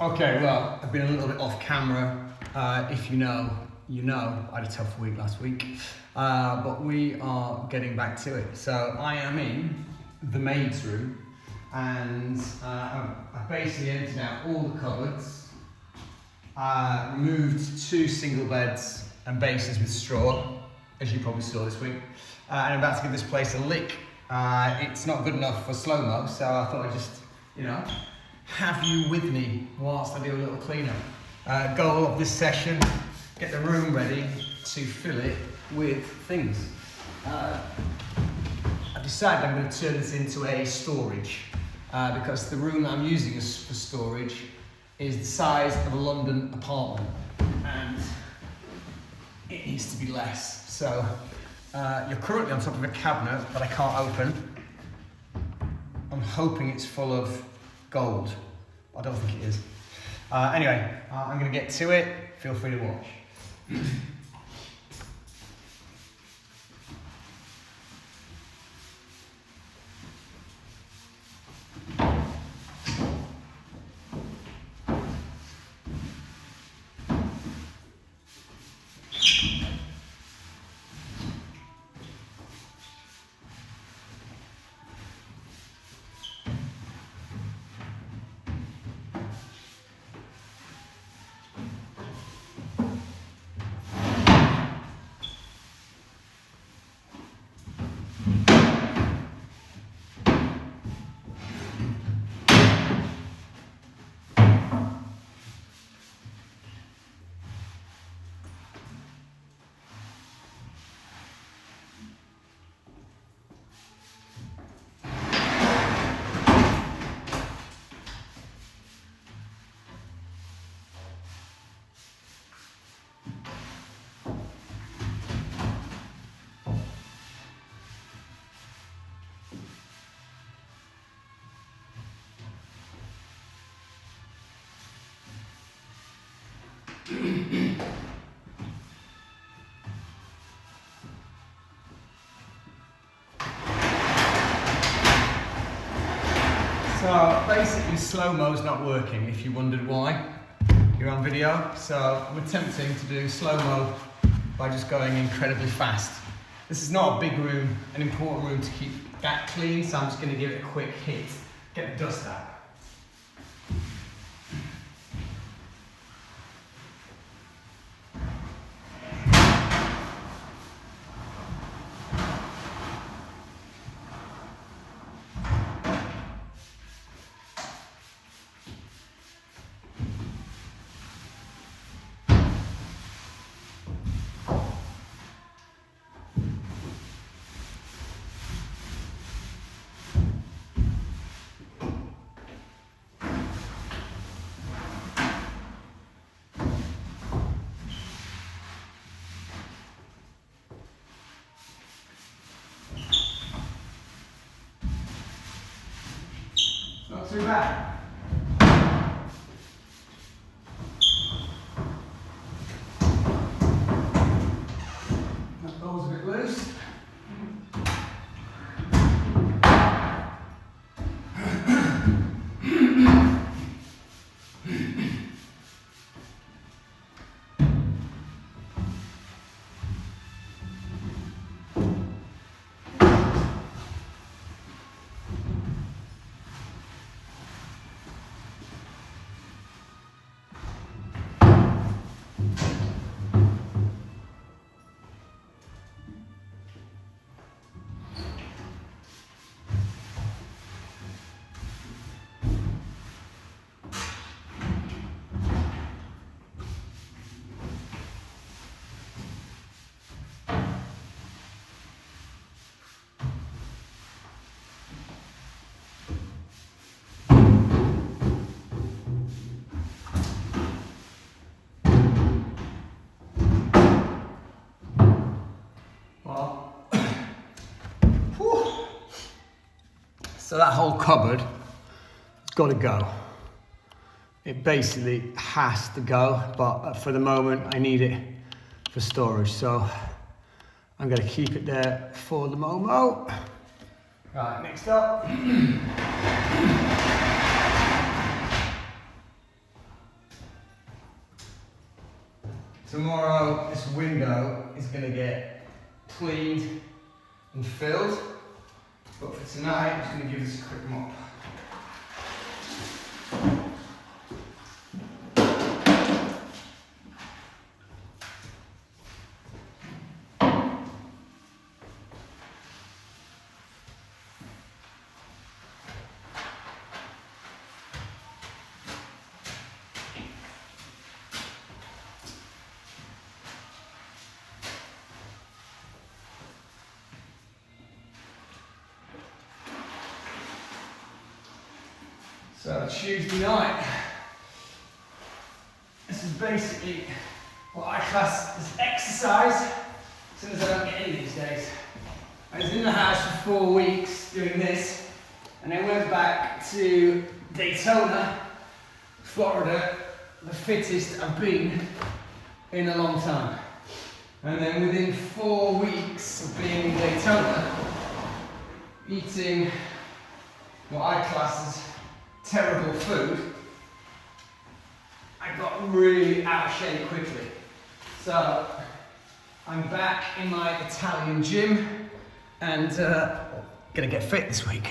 Okay, well, I've been a little bit off camera. If you know, you know. I had a tough week last week, but we are getting back to it. So I am in the maid's room, and I basically emptied out all the cupboards, removed 2 single beds and bases with straw, as you probably saw this week, and I'm about to give this place a lick. It's not good enough for slow-mo, so I thought I'd just, have you with me whilst I do a little cleanup. Goal of this session, get the room ready to fill it with things. I decided I'm going to turn this into a storage because the room that I'm using for storage is the size of a London apartment and it needs to be less. So you're currently on top of a cabinet that I can't open. I'm hoping it's full of gold. I don't think it is. Anyway, I'm going to get to it. Feel free to watch. So basically slow-mo's not working, if you wondered why. You're on video, so I'm attempting to do slow-mo by just going incredibly fast. This is not a big room, an important room to keep that clean, so I'm just going to give it a quick hit, get the dust out. Not too bad. That bowl's a bit loose. So that whole cupboard has got to go. It basically has to go, but for the moment I need it for storage. So I'm going to keep it there for the moment. Right, next up. tomorrow this window is going to get cleaned and filled, but for tonight I'm just going to give this a quick mop. So Tuesday night, this is basically what I class as exercise, since I don't get any these days. I was in the house for 4 weeks doing this, and then went back to Daytona, Florida, the fittest I've been in a long time. And then within 4 weeks of being in Daytona, eating what I class as terrible food, I got really out of shape quickly. So I'm back in my Italian gym and gonna get fit this week.